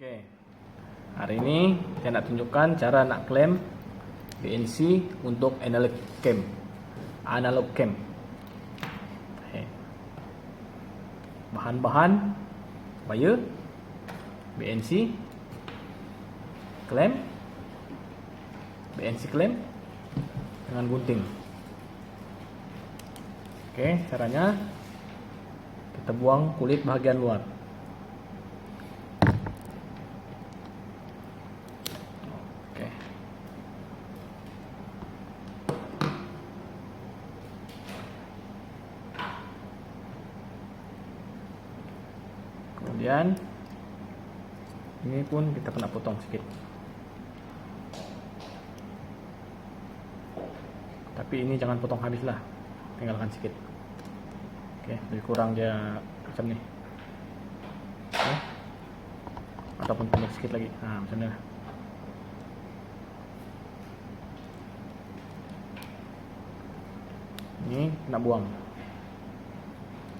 Oke, hari ini saya nak tunjukkan cara nak klaim BNC untuk analog cam. Oke. Bahan-bahan wire BNC klaim dengan gunting. Oke, caranya kita buang kulit bagian luar. Kemudian ini pun kita kena potong sedikit, tapi ini jangan potong habis lah, tinggalkan sedikit. Oke, lebih kurang dia macam nih. Oke. Ataupun pendek sedikit lagi, nah macam ni lah. Ini kena buang,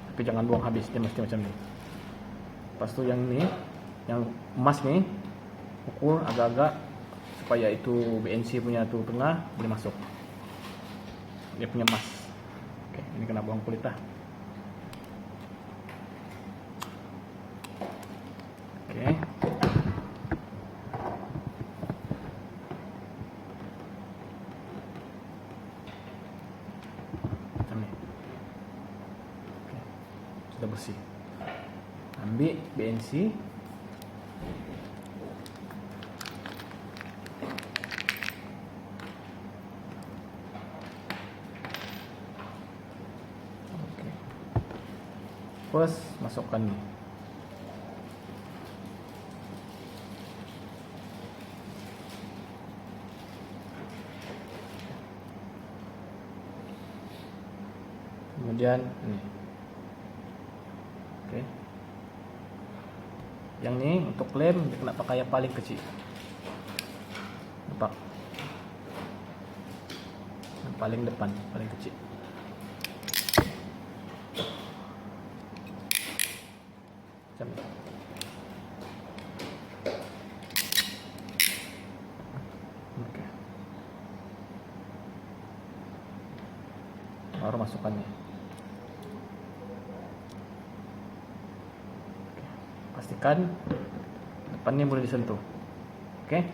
tapi jangan buang habis, dia mesti macam ni. Lepas tu yang ni, yang emas ni, ukur agak-agak supaya itu BNC punya tu tengah boleh masuk. Dia punya emas. Oke, ini kena buang kulit dah. Oke. Macam ni. Oke. Sudah bersih. Ambil BNC, first masukkan ni. Kemudian ni. Okey. Yang ni untuk klaim dia kena pakai yang paling kecil. Nampak? Yang paling depan, paling kecil. Macam ni. Okey. Baru masukkan ni. Pastikan depannya boleh disentuh. Oke.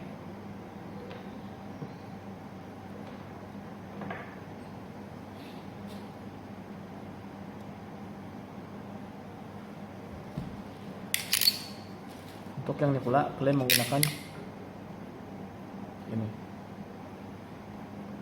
Untuk yang ini pula, kalian menggunakan ini.